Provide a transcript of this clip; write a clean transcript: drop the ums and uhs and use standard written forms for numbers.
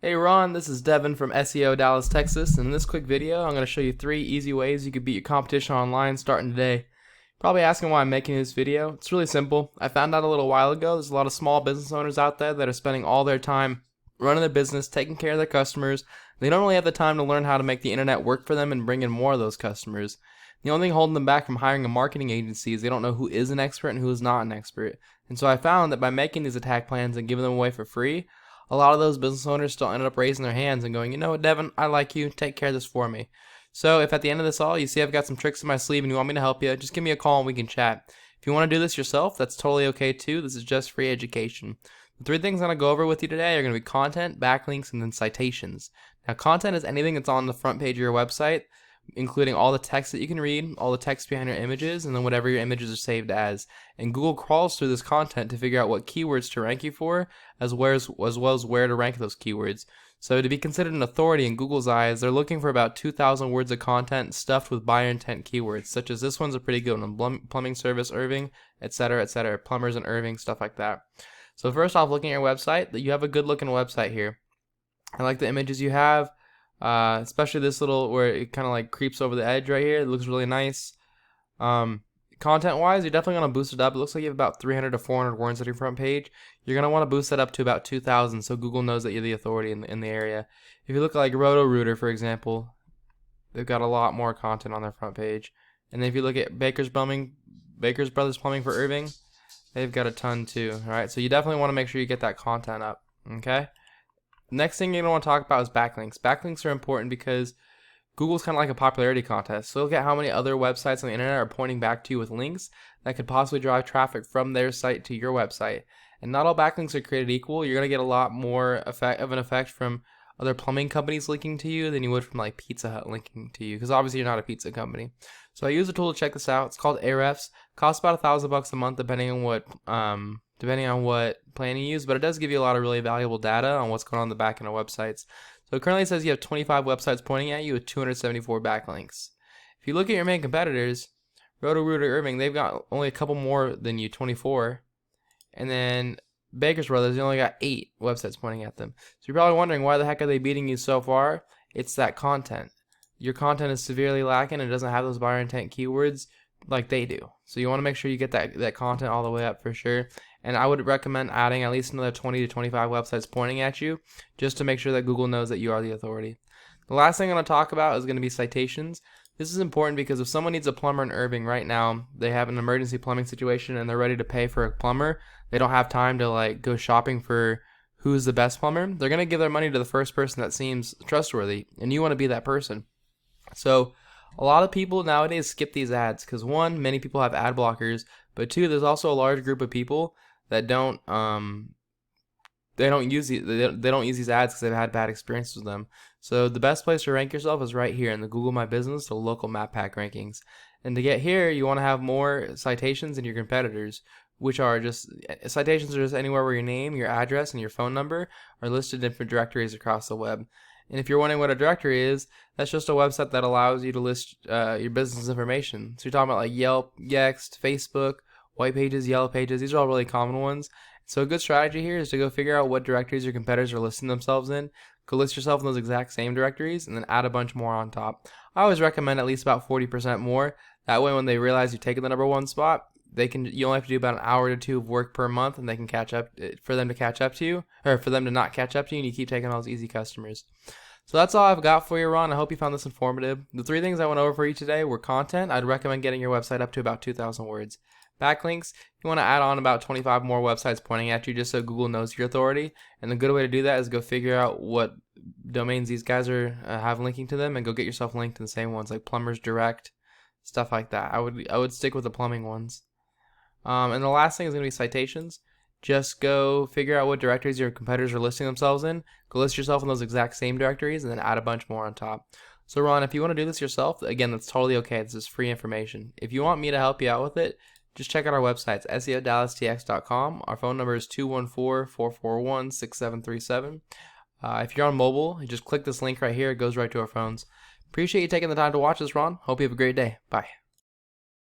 Hey Ron, this is Devin from SEO Dallas, Texas, and in this quick video I'm going to show you 3 easy ways you could beat your competition online starting today. Probably asking why I'm making this video. It's really simple. I found out a little while ago there's a lot of small business owners out there that are spending all their time running their business, taking care of their customers. They don't really have the time to learn how to make the internet work for them and bring in more of those customers. The only thing holding them back from hiring a marketing agency is they don't know who is an expert and who is not an expert. And so I found that by making these attack plans and giving them away for free, a lot of those business owners still ended up raising their hands and going, you know what, Devin, I like you, take care of this for me. So if at the end of this all, you see I've got some tricks in my sleeve and you want me to help you, just give me a call and we can chat. If you want to do this yourself, that's totally okay too. This is just free education. The 3 things I'm going to go over with you today are going to be content, backlinks, and then citations. Now, content is anything that's on the front page of your website, including all the text that you can read, all the text behind your images, and then whatever your images are saved as. And Google crawls through this content to figure out what keywords to rank you for, as well as where to rank those keywords. So to be considered an authority in Google's eyes, they're looking for about 2,000 words of content stuffed with buyer intent keywords, such as this one's a pretty good one, plumbing service Irving, etc., etc., plumbers in Irving, stuff like that. So first off, looking at your website, you have a good looking website here. I like the images you have. Especially this little where it kind of like creeps over the edge right here. It looks really nice. Content wise, you're definitely going to boost it up. It looks like you have about 300 to 400 words on your front page. You're going to want to boost that up to about 2,000 so Google knows that you're the authority in the area. If you look at like Roto-Rooter, for example, they've got a lot more content on their front page. And then if you look at Baker's Brothers Plumbing for Irving, they've got a ton too. Alright, so you definitely want to make sure you get that content up. Okay? Next thing you're going to want to talk about is backlinks. Backlinks are important because Google's kind of like a popularity contest. So look at how many other websites on the internet are pointing back to you with links that could possibly drive traffic from their site to your website. And not all backlinks are created equal. You're going to get a lot more of an effect from other plumbing companies linking to you than you would from like Pizza Hut linking to you, because obviously you're not a pizza company. So I use a tool to check this out. It's called Ahrefs. Costs about $1,000 a month depending on what plan you use, but it does give you a lot of really valuable data on what's going on in the back end of websites. So it currently says you have 25 websites pointing at you with 274 backlinks. If you look at your main competitors, Roto-Rooter, Irving, they've got only a couple more than you, 24. And then Baker's Brothers, they only got 8 websites pointing at them. So you're probably wondering, why the heck are they beating you so far? It's that content. Your content is severely lacking and it doesn't have those buyer intent keywords like they do. So you want to make sure you get that content all the way up for sure. And I would recommend adding at least another 20 to 25 websites pointing at you just to make sure that Google knows that you are the authority. The last thing I'm going to talk about is going to be citations. This is important because if someone needs a plumber in Irving right now, they have an emergency plumbing situation and they're ready to pay for a plumber, they don't have time to like go shopping for who's the best plumber. They're going to give their money to the first person that seems trustworthy, and you want to be that person. So a lot of people nowadays skip these ads because 1, many people have ad blockers, but 2, there's also a large group of people that don't use these ads because they've had bad experiences with them. So the best place to rank yourself is right here in the Google My Business, the local map pack rankings. And to get here, you want to have more citations than your competitors, which are just citations are just anywhere where your name, your address, and your phone number are listed in different directories across the web. And if you're wondering what a directory is, that's just a website that allows you to list your business information. So you're talking about like Yelp, Yext, Facebook, White Pages, Yellow Pages. These are all really common ones. So a good strategy here is to go figure out what directories your competitors are listing themselves in. Go list yourself in those exact same directories and then add a bunch more on top. I always recommend at least about 40% more. That way when they realize you've taken the #1 spot, you only have to do about an hour to 2 of work per month and they can catch up for them to catch up to you, or for them to not catch up to you, and you keep taking all those easy customers. So that's all I've got for you, Ron. I hope you found this informative. The 3 things I went over for you today were content. I'd recommend getting your website up to about 2,000 words. Backlinks, you want to add on about 25 more websites pointing at you just so Google knows your authority. And the good way to do that is go figure out what domains these guys are have linking to them and go get yourself linked in the same ones like Plumbers Direct, stuff like that. I would stick with the plumbing ones. And the last thing is going to be citations. Just go figure out what directories your competitors are listing themselves in. Go list yourself in those exact same directories and then add a bunch more on top. So Ron, if you want to do this yourself, again, that's totally okay. This is free information. If you want me to help you out with it, just check out our website, SEODallasTX.com. Our phone number is 214-441-6737. If you're on mobile, you just click this link right here. It goes right to our phones. Appreciate you taking the time to watch this, Ron. Hope you have a great day. Bye.